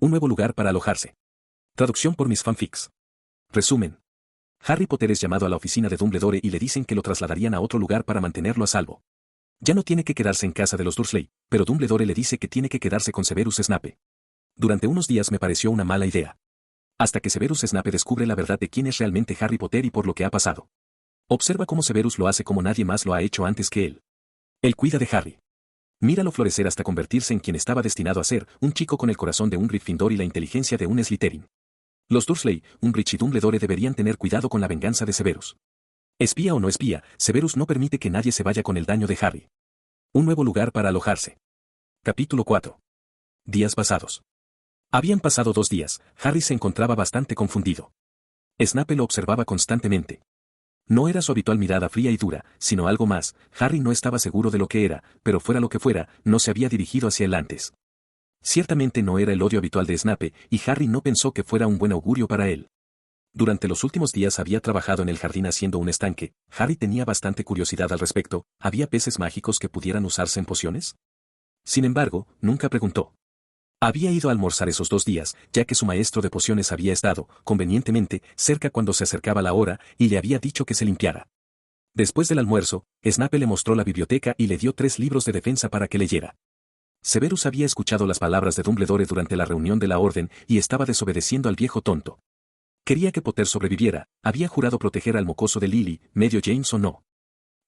Un nuevo lugar para alojarse. Traducción por Miss Fanfics. Resumen. Harry Potter es llamado a la oficina de Dumbledore y le dicen que lo trasladarían a otro lugar para mantenerlo a salvo. Ya no tiene que quedarse en casa de los Dursley, pero Dumbledore le dice que tiene que quedarse con Severus Snape. Durante unos días me pareció una mala idea. Hasta que Severus Snape descubre la verdad de quién es realmente Harry Potter y por lo que ha pasado. Observa cómo Severus lo hace como nadie más lo ha hecho antes que él. Él cuida de Harry. Míralo florecer hasta convertirse en quien estaba destinado a ser, un chico con el corazón de un Gryffindor y la inteligencia de un Slytherin. Los Dursley, Umbridge y Dumbledore deberían tener cuidado con la venganza de Severus. Espía o no espía, Severus no permite que nadie se vaya con el daño de Harry. Un nuevo lugar para alojarse. Capítulo 4. Días pasados. Habían pasado 2 días, Harry se encontraba bastante confundido. Snape lo observaba constantemente. No era su habitual mirada fría y dura, sino algo más. Harry no estaba seguro de lo que era, pero fuera lo que fuera, no se había dirigido hacia él antes. Ciertamente no era el odio habitual de Snape, y Harry no pensó que fuera un buen augurio para él. Durante los últimos días había trabajado en el jardín haciendo un estanque. Harry tenía bastante curiosidad al respecto. ¿Había peces mágicos que pudieran usarse en pociones? Sin embargo, nunca preguntó. Había ido a almorzar esos 2 días, ya que su maestro de pociones había estado, convenientemente, cerca cuando se acercaba la hora, y le había dicho que se limpiara. Después del almuerzo, Snape le mostró la biblioteca y le dio 3 libros de defensa para que leyera. Severus había escuchado las palabras de Dumbledore durante la reunión de la Orden y estaba desobedeciendo al viejo tonto. Quería que Potter sobreviviera, había jurado proteger al mocoso de Lily, medio James o no.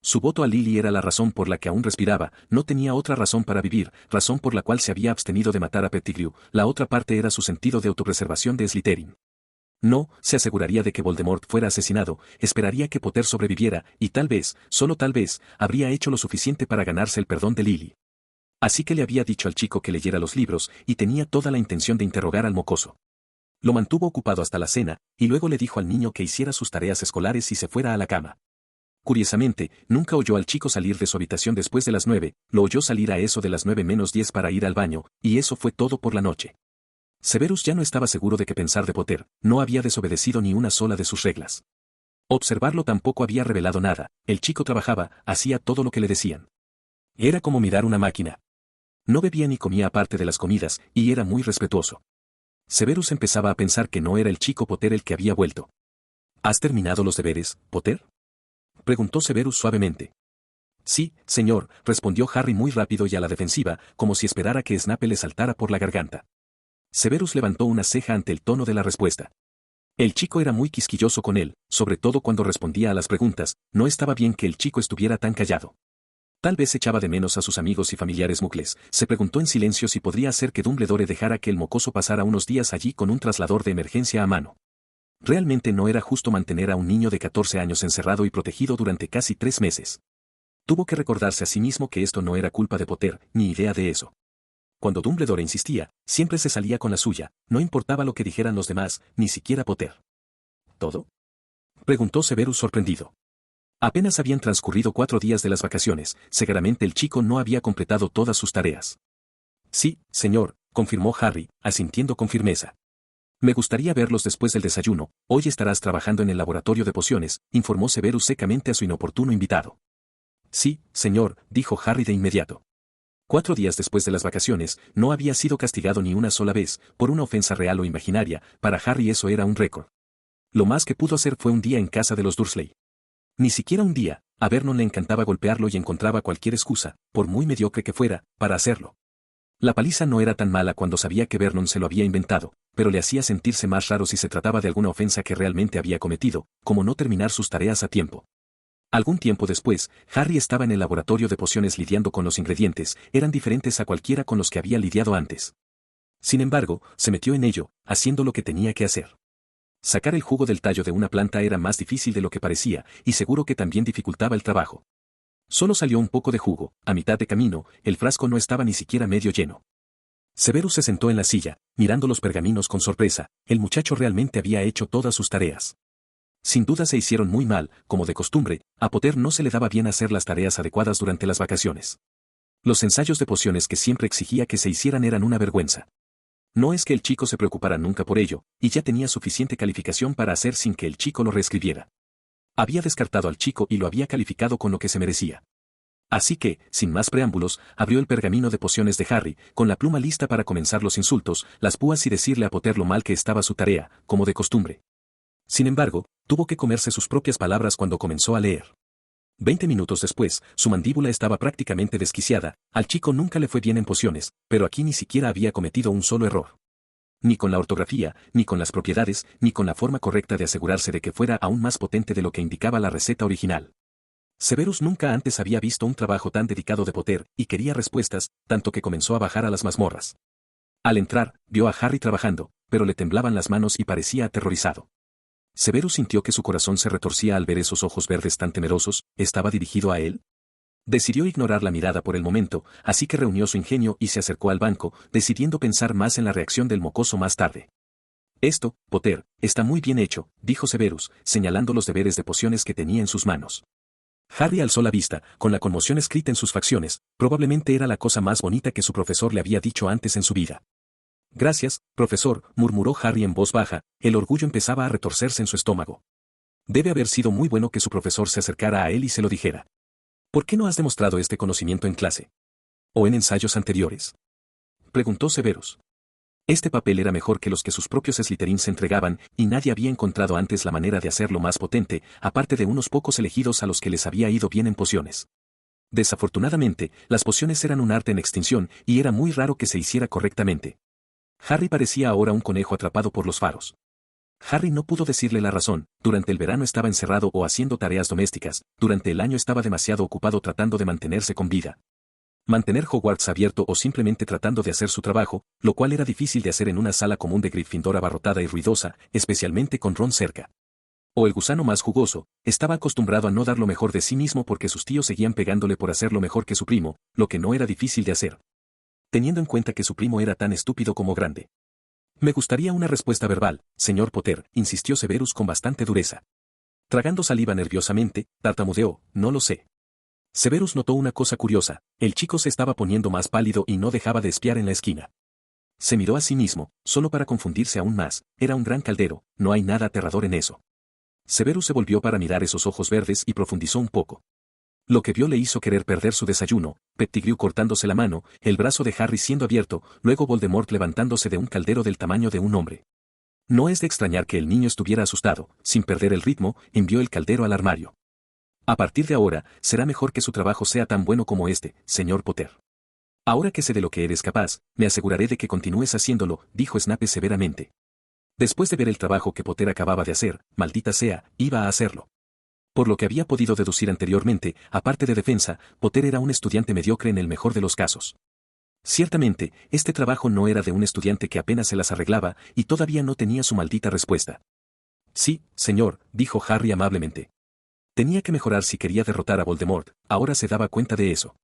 Su voto a Lily era la razón por la que aún respiraba, no tenía otra razón para vivir, razón por la cual se había abstenido de matar a Pettigrew, la otra parte era su sentido de autopreservación de Slytherin. No, se aseguraría de que Voldemort fuera asesinado, esperaría que Potter sobreviviera, y tal vez, solo tal vez, habría hecho lo suficiente para ganarse el perdón de Lily. Así que le había dicho al chico que leyera los libros, y tenía toda la intención de interrogar al mocoso. Lo mantuvo ocupado hasta la cena, y luego le dijo al niño que hiciera sus tareas escolares y se fuera a la cama. Curiosamente, nunca oyó al chico salir de su habitación después de las 9, lo oyó salir a eso de las 9:10 para ir al baño, y eso fue todo por la noche. Severus ya no estaba seguro de qué pensar de Potter, no había desobedecido ni una sola de sus reglas. Observarlo tampoco había revelado nada, el chico trabajaba, hacía todo lo que le decían. Era como mirar una máquina. No bebía ni comía aparte de las comidas, y era muy respetuoso. Severus empezaba a pensar que no era el chico Potter el que había vuelto. ¿Has terminado los deberes, Potter?, preguntó Severus suavemente. Sí, señor, respondió Harry muy rápido y a la defensiva, como si esperara que Snape le saltara por la garganta. Severus levantó una ceja ante el tono de la respuesta. El chico era muy quisquilloso con él, sobre todo cuando respondía a las preguntas, no estaba bien que el chico estuviera tan callado. Tal vez echaba de menos a sus amigos y familiares muggles, se preguntó en silencio si podría hacer que Dumbledore dejara que el mocoso pasara unos días allí con un traslador de emergencia a mano. Realmente no era justo mantener a un niño de 14 años encerrado y protegido durante casi 3 meses. Tuvo que recordarse a sí mismo que esto no era culpa de Potter, ni idea de eso. Cuando Dumbledore insistía, siempre se salía con la suya, no importaba lo que dijeran los demás, ni siquiera Potter. ¿Todo?, preguntó Severus sorprendido. Apenas habían transcurrido 4 días de las vacaciones, seguramente el chico no había completado todas sus tareas. Sí, señor, confirmó Harry, asintiendo con firmeza. Me gustaría verlos después del desayuno, hoy estarás trabajando en el laboratorio de pociones, informó Severus secamente a su inoportuno invitado. Sí, señor, dijo Harry de inmediato. 4 días después de las vacaciones, no había sido castigado ni una sola vez, por una ofensa real o imaginaria, para Harry eso era un récord. Lo más que pudo hacer fue un día en casa de los Dursley. Ni siquiera un día, a Vernon le encantaba golpearlo y encontraba cualquier excusa, por muy mediocre que fuera, para hacerlo. La paliza no era tan mala cuando sabía que Vernon se lo había inventado, pero le hacía sentirse más raro si se trataba de alguna ofensa que realmente había cometido, como no terminar sus tareas a tiempo. Algún tiempo después, Harry estaba en el laboratorio de pociones lidiando con los ingredientes, eran diferentes a cualquiera con los que había lidiado antes. Sin embargo, se metió en ello, haciendo lo que tenía que hacer. Sacar el jugo del tallo de una planta era más difícil de lo que parecía, y seguro que también dificultaba el trabajo. Solo salió un poco de jugo, a mitad de camino, el frasco no estaba ni siquiera medio lleno. Severus se sentó en la silla, mirando los pergaminos con sorpresa, el muchacho realmente había hecho todas sus tareas. Sin duda se hicieron muy mal, como de costumbre, a Potter no se le daba bien hacer las tareas adecuadas durante las vacaciones. Los ensayos de pociones que siempre exigía que se hicieran eran una vergüenza. No es que el chico se preocupara nunca por ello, y ya tenía suficiente calificación para hacer sin que el chico lo reescribiera. Había descartado al chico y lo había calificado con lo que se merecía. Así que, sin más preámbulos, abrió el pergamino de pociones de Harry, con la pluma lista para comenzar los insultos, las púas y decirle a Potter lo mal que estaba su tarea, como de costumbre. Sin embargo, tuvo que comerse sus propias palabras cuando comenzó a leer. 20 minutos después, su mandíbula estaba prácticamente desquiciada, al chico nunca le fue bien en pociones, pero aquí ni siquiera había cometido un solo error. Ni con la ortografía, ni con las propiedades, ni con la forma correcta de asegurarse de que fuera aún más potente de lo que indicaba la receta original. Severus nunca antes había visto un trabajo tan dedicado de Potter, y quería respuestas, tanto que comenzó a bajar a las mazmorras. Al entrar, vio a Harry trabajando, pero le temblaban las manos y parecía aterrorizado. Severus sintió que su corazón se retorcía al ver esos ojos verdes tan temerosos. ¿Estaba dirigido a él? Decidió ignorar la mirada por el momento, así que reunió su ingenio y se acercó al banco, decidiendo pensar más en la reacción del mocoso más tarde. Esto, Potter, está muy bien hecho, dijo Severus, señalando los deberes de pociones que tenía en sus manos. Harry alzó la vista, con la conmoción escrita en sus facciones, probablemente era la cosa más bonita que su profesor le había dicho antes en su vida. Gracias, profesor, murmuró Harry en voz baja, el orgullo empezaba a retorcerse en su estómago. Debe haber sido muy bueno que su profesor se acercara a él y se lo dijera. ¿Por qué no has demostrado este conocimiento en clase? ¿O en ensayos anteriores? Preguntó Severus. Este papel era mejor que los que sus propios Slytherins entregaban, y nadie había encontrado antes la manera de hacerlo más potente, aparte de unos pocos elegidos a los que les había ido bien en pociones. Desafortunadamente, las pociones eran un arte en extinción, y era muy raro que se hiciera correctamente. Harry parecía ahora un conejo atrapado por los faros. Harry no pudo decirle la razón, durante el verano estaba encerrado o haciendo tareas domésticas, durante el año estaba demasiado ocupado tratando de mantenerse con vida. Mantener Hogwarts abierto o simplemente tratando de hacer su trabajo, lo cual era difícil de hacer en una sala común de Gryffindor abarrotada y ruidosa, especialmente con Ron cerca. O el gusano más jugoso, estaba acostumbrado a no dar lo mejor de sí mismo porque sus tíos seguían pegándole por hacerlo mejor que su primo, lo que no era difícil de hacer. Teniendo en cuenta que su primo era tan estúpido como grande. Me gustaría una respuesta verbal, señor Potter, insistió Severus con bastante dureza. Tragando saliva nerviosamente, tartamudeó, no lo sé. Severus notó una cosa curiosa, el chico se estaba poniendo más pálido y no dejaba de espiar en la esquina. Se miró a sí mismo, solo para confundirse aún más, era un gran caldero, no hay nada aterrador en eso. Severus se volvió para mirar esos ojos verdes y profundizó un poco. Lo que vio le hizo querer perder su desayuno, Pettigrew cortándose la mano, el brazo de Harry siendo abierto, luego Voldemort levantándose de un caldero del tamaño de un hombre. No es de extrañar que el niño estuviera asustado, sin perder el ritmo, envió el caldero al armario. A partir de ahora, será mejor que su trabajo sea tan bueno como este, señor Potter. Ahora que sé de lo que eres capaz, me aseguraré de que continúes haciéndolo, dijo Snape severamente. Después de ver el trabajo que Potter acababa de hacer, maldita sea, iba a hacerlo. Por lo que había podido deducir anteriormente, aparte de defensa, Potter era un estudiante mediocre en el mejor de los casos. Ciertamente, este trabajo no era de un estudiante que apenas se las arreglaba, y todavía no tenía su maldita respuesta. Sí, señor, dijo Harry amablemente. Tenía que mejorar si quería derrotar a Voldemort, ahora se daba cuenta de eso.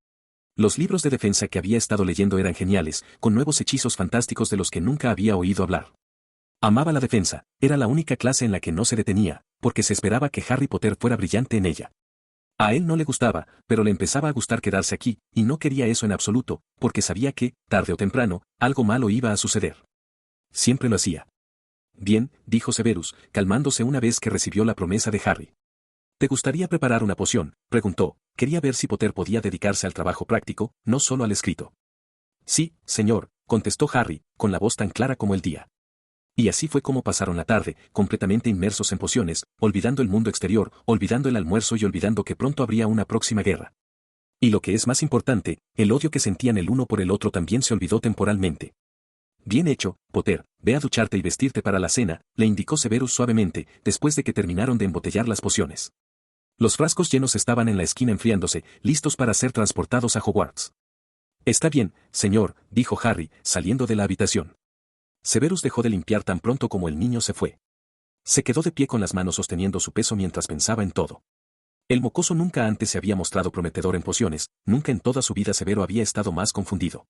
Los libros de defensa que había estado leyendo eran geniales, con nuevos hechizos fantásticos de los que nunca había oído hablar. Amaba la defensa, era la única clase en la que no se detenía, porque se esperaba que Harry Potter fuera brillante en ella. A él no le gustaba, pero le empezaba a gustar quedarse aquí, y no quería eso en absoluto, porque sabía que, tarde o temprano, algo malo iba a suceder. Siempre lo hacía. Bien, dijo Severus, calmándose una vez que recibió la promesa de Harry. ¿Te gustaría preparar una poción?, preguntó, quería ver si Potter podía dedicarse al trabajo práctico, no solo al escrito. Sí, señor, contestó Harry, con la voz tan clara como el día. Y así fue como pasaron la tarde, completamente inmersos en pociones, olvidando el mundo exterior, olvidando el almuerzo y olvidando que pronto habría una próxima guerra. Y lo que es más importante, el odio que sentían el uno por el otro también se olvidó temporalmente. Bien hecho, Potter, ve a ducharte y vestirte para la cena, le indicó Severus suavemente, después de que terminaron de embotellar las pociones. Los frascos llenos estaban en la esquina enfriándose, listos para ser transportados a Hogwarts. Está bien, señor, dijo Harry, saliendo de la habitación. Severus dejó de limpiar tan pronto como el niño se fue. Se quedó de pie con las manos sosteniendo su peso mientras pensaba en todo. El mocoso nunca antes se había mostrado prometedor en pociones, nunca en toda su vida Severo había estado más confundido.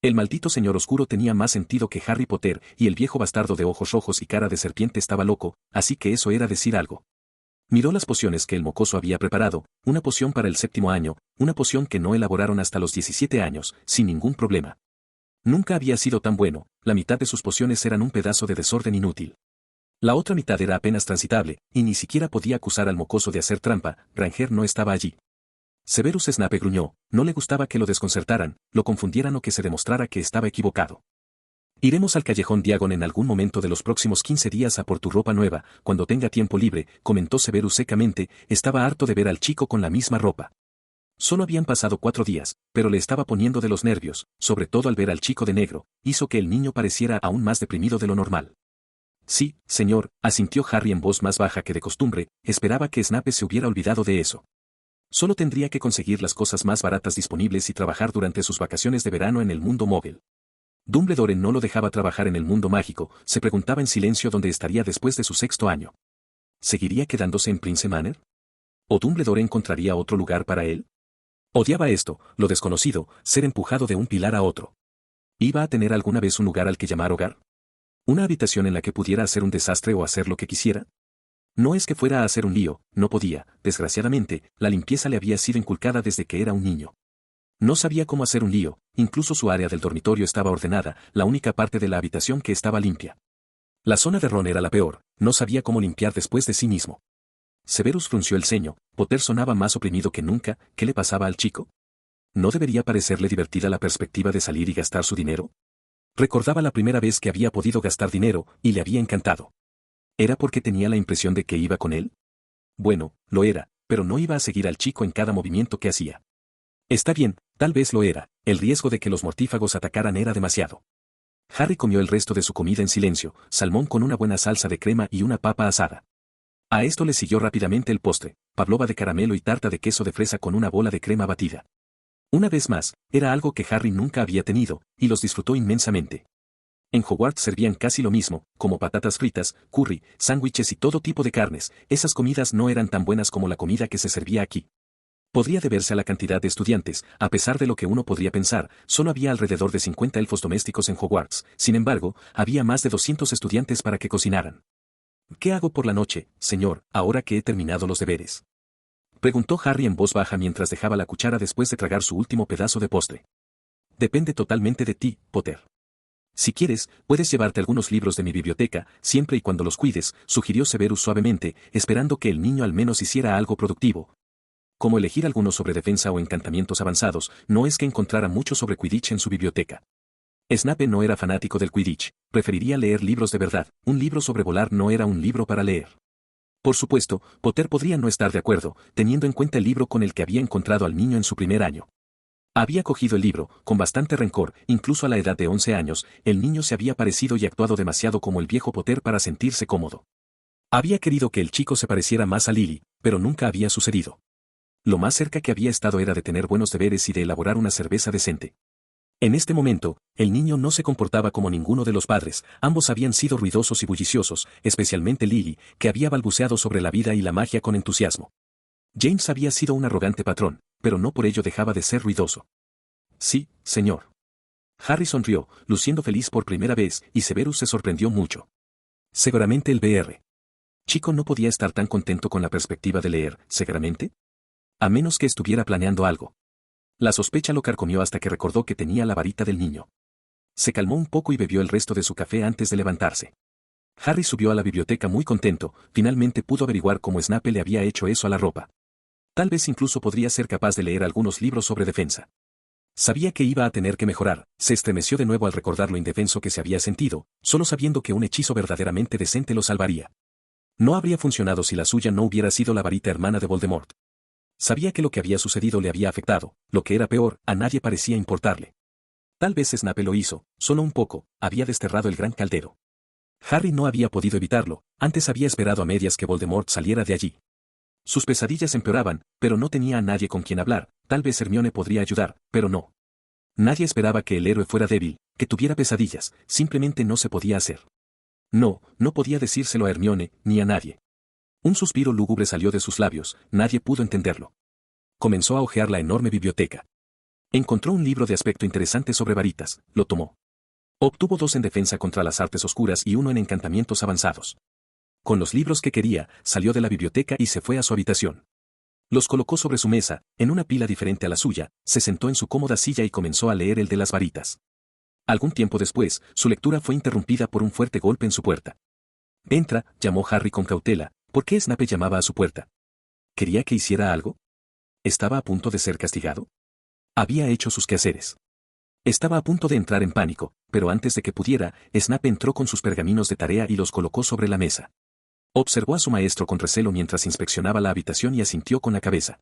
El maldito señor oscuro tenía más sentido que Harry Potter, y el viejo bastardo de ojos rojos y cara de serpiente estaba loco, así que eso era decir algo. Miró las pociones que el mocoso había preparado, una poción para el 7º año, una poción que no elaboraron hasta los 17 años, sin ningún problema. Nunca había sido tan bueno, la mitad de sus pociones eran un pedazo de desorden inútil. La otra mitad era apenas transitable, y ni siquiera podía acusar al mocoso de hacer trampa, Granger no estaba allí. Severus Snape gruñó, no le gustaba que lo desconcertaran, lo confundieran o que se demostrara que estaba equivocado. Iremos al callejón Diagon en algún momento de los próximos 15 días a por tu ropa nueva, cuando tenga tiempo libre, comentó Severus secamente, estaba harto de ver al chico con la misma ropa. Solo habían pasado 4 días, pero le estaba poniendo de los nervios, sobre todo al ver al chico de negro, hizo que el niño pareciera aún más deprimido de lo normal. Sí, señor, asintió Harry en voz más baja que de costumbre, esperaba que Snape se hubiera olvidado de eso. Solo tendría que conseguir las cosas más baratas disponibles y trabajar durante sus vacaciones de verano en el mundo móvil. Dumbledore no lo dejaba trabajar en el mundo mágico, se preguntaba en silencio dónde estaría después de su 6º año. ¿Seguiría quedándose en Prince Manor? ¿O Dumbledore encontraría otro lugar para él? Odiaba esto, lo desconocido, ser empujado de un pilar a otro. ¿Iba a tener alguna vez un lugar al que llamar hogar? ¿Una habitación en la que pudiera hacer un desastre o hacer lo que quisiera? No es que fuera a hacer un lío, no podía, desgraciadamente, la limpieza le había sido inculcada desde que era un niño. No sabía cómo hacer un lío, incluso su área del dormitorio estaba ordenada, la única parte de la habitación que estaba limpia. La zona de Ron era la peor, no sabía cómo limpiar después de sí mismo. Severus frunció el ceño, Potter sonaba más oprimido que nunca, ¿qué le pasaba al chico? ¿No debería parecerle divertida la perspectiva de salir y gastar su dinero? Recordaba la primera vez que había podido gastar dinero, y le había encantado. ¿Era porque tenía la impresión de que iba con él? Bueno, lo era, pero no iba a seguir al chico en cada movimiento que hacía. Está bien, tal vez lo era, el riesgo de que los mortífagos atacaran era demasiado. Harry comió el resto de su comida en silencio, salmón con una buena salsa de crema y una papa asada. A esto le siguió rápidamente el postre, pavlova de caramelo y tarta de queso de fresa con una bola de crema batida. Una vez más, era algo que Harry nunca había tenido, y los disfrutó inmensamente. En Hogwarts servían casi lo mismo, como patatas fritas, curry, sándwiches y todo tipo de carnes, esas comidas no eran tan buenas como la comida que se servía aquí. Podría deberse a la cantidad de estudiantes, a pesar de lo que uno podría pensar, solo había alrededor de 50 elfos domésticos en Hogwarts, sin embargo, había más de 200 estudiantes para que cocinaran. ¿Qué hago por la noche, señor, ahora que he terminado los deberes? Preguntó Harry en voz baja mientras dejaba la cuchara después de tragar su último pedazo de postre. Depende totalmente de ti, Potter. Si quieres, puedes llevarte algunos libros de mi biblioteca, siempre y cuando los cuides, sugirió Severus suavemente, esperando que el niño al menos hiciera algo productivo. Como elegir algunos sobre defensa o encantamientos avanzados, no es que encontrara mucho sobre Quidditch en su biblioteca. Snape no era fanático del Quidditch, preferiría leer libros de verdad, un libro sobre volar no era un libro para leer. Por supuesto, Potter podría no estar de acuerdo, teniendo en cuenta el libro con el que había encontrado al niño en su primer año. Había cogido el libro, con bastante rencor, incluso a la edad de 11 años, el niño se había parecido y actuado demasiado como el viejo Potter para sentirse cómodo. Había querido que el chico se pareciera más a Lily, pero nunca había sucedido. Lo más cerca que había estado era de tener buenos deberes y de elaborar una cerveza decente. En este momento, el niño no se comportaba como ninguno de los padres, ambos habían sido ruidosos y bulliciosos, especialmente Lily, que había balbuceado sobre la vida y la magia con entusiasmo. James había sido un arrogante patrón, pero no por ello dejaba de ser ruidoso. Sí, señor. Harry sonrió, luciendo feliz por primera vez, y Severus se sorprendió mucho. Seguramente el Br. Chico no podía estar tan contento con la perspectiva de leer, seguramente. A menos que estuviera planeando algo. La sospecha lo carcomió hasta que recordó que tenía la varita del niño. Se calmó un poco y bebió el resto de su café antes de levantarse. Harry subió a la biblioteca muy contento, finalmente pudo averiguar cómo Snape le había hecho eso a la ropa. Tal vez incluso podría ser capaz de leer algunos libros sobre defensa. Sabía que iba a tener que mejorar, se estremeció de nuevo al recordar lo indefenso que se había sentido, solo sabiendo que un hechizo verdaderamente decente lo salvaría. No habría funcionado si la suya no hubiera sido la varita hermana de Voldemort. Sabía que lo que había sucedido le había afectado, lo que era peor, a nadie parecía importarle. Tal vez Snape lo hizo, solo un poco, había desterrado el gran caldero. Harry no había podido evitarlo, antes había esperado a medias que Voldemort saliera de allí. Sus pesadillas empeoraban, pero no tenía a nadie con quien hablar, tal vez Hermione podría ayudar, pero no. Nadie esperaba que el héroe fuera débil, que tuviera pesadillas, simplemente no se podía hacer. No, no podía decírselo a Hermione, ni a nadie. Un suspiro lúgubre salió de sus labios, nadie pudo entenderlo. Comenzó a hojear la enorme biblioteca. Encontró un libro de aspecto interesante sobre varitas, lo tomó. Obtuvo 2 en defensa contra las artes oscuras y 1 en encantamientos avanzados. Con los libros que quería, salió de la biblioteca y se fue a su habitación. Los colocó sobre su mesa, en una pila diferente a la suya, se sentó en su cómoda silla y comenzó a leer el de las varitas. Algún tiempo después, su lectura fue interrumpida por un fuerte golpe en su puerta. Entra, llamó Harry con cautela, ¿por qué Snape llamaba a su puerta? ¿Quería que hiciera algo? ¿Estaba a punto de ser castigado? Había hecho sus quehaceres. Estaba a punto de entrar en pánico, pero antes de que pudiera, Snape entró con sus pergaminos de tarea y los colocó sobre la mesa. Observó a su maestro con recelo mientras inspeccionaba la habitación y asintió con la cabeza.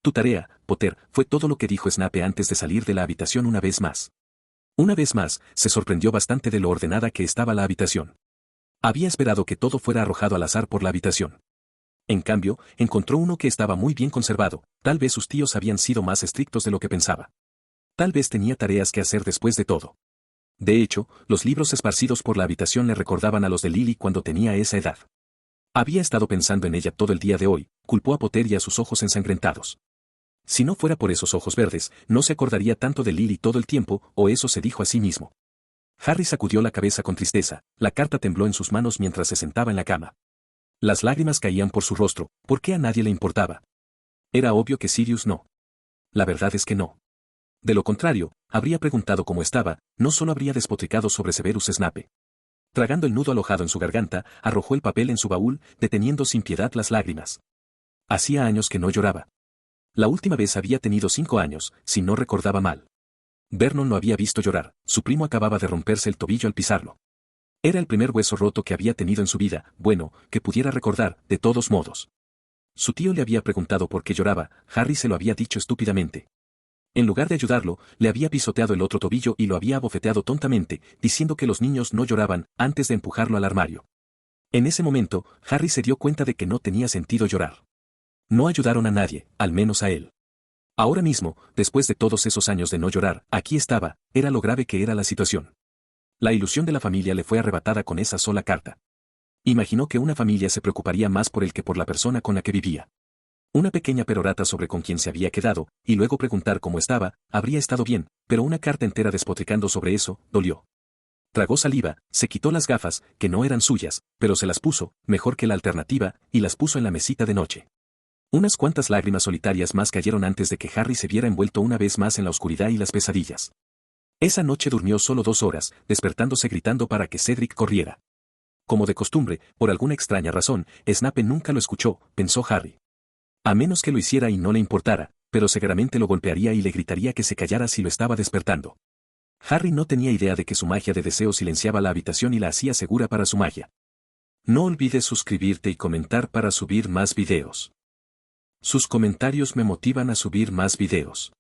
Tu tarea, Potter, fue todo lo que dijo Snape antes de salir de la habitación una vez más. Una vez más, se sorprendió bastante de lo ordenada que estaba la habitación. Había esperado que todo fuera arrojado al azar por la habitación. En cambio, encontró uno que estaba muy bien conservado, tal vez sus tíos habían sido más estrictos de lo que pensaba. Tal vez tenía tareas que hacer después de todo. De hecho, los libros esparcidos por la habitación le recordaban a los de Lily cuando tenía esa edad. Había estado pensando en ella todo el día de hoy, culpó a Potter y a sus ojos ensangrentados. Si no fuera por esos ojos verdes, no se acordaría tanto de Lily todo el tiempo, o eso se dijo a sí mismo. Harry sacudió la cabeza con tristeza, la carta tembló en sus manos mientras se sentaba en la cama. Las lágrimas caían por su rostro, ¿por qué a nadie le importaba? Era obvio que Sirius no. La verdad es que no. De lo contrario, habría preguntado cómo estaba, no solo habría despotricado sobre Severus Snape. Tragando el nudo alojado en su garganta, arrojó el papel en su baúl, deteniendo sin piedad las lágrimas. Hacía años que no lloraba. La última vez había tenido 5 años, si no recordaba mal. Vernon lo había visto llorar, su primo acababa de romperse el tobillo al pisarlo. Era el primer hueso roto que había tenido en su vida, bueno, que pudiera recordar, de todos modos. Su tío le había preguntado por qué lloraba, Harry se lo había dicho estúpidamente. En lugar de ayudarlo, le había pisoteado el otro tobillo y lo había abofeteado tontamente, diciendo que los niños no lloraban, antes de empujarlo al armario. En ese momento, Harry se dio cuenta de que no tenía sentido llorar. No ayudaron a nadie, al menos a él. Ahora mismo, después de todos esos años de no llorar, aquí estaba, era lo grave que era la situación. La ilusión de la familia le fue arrebatada con esa sola carta. Imaginó que una familia se preocuparía más por él que por la persona con la que vivía. Una pequeña perorata sobre con quién se había quedado, y luego preguntar cómo estaba, habría estado bien, pero una carta entera despotricando sobre eso, dolió. Tragó saliva, se quitó las gafas, que no eran suyas, pero se las puso, mejor que la alternativa, y las puso en la mesita de noche. Unas cuantas lágrimas solitarias más cayeron antes de que Harry se viera envuelto una vez más en la oscuridad y las pesadillas. Esa noche durmió solo 2 horas, despertándose gritando para que Cedric corriera. Como de costumbre, por alguna extraña razón, Snape nunca lo escuchó, pensó Harry. A menos que lo hiciera y no le importara, pero seguramente lo golpearía y le gritaría que se callara si lo estaba despertando. Harry no tenía idea de que su magia de deseo silenciaba la habitación y la hacía segura para su magia. No olvides suscribirte y comentar para subir más videos. Sus comentarios me motivan a subir más videos.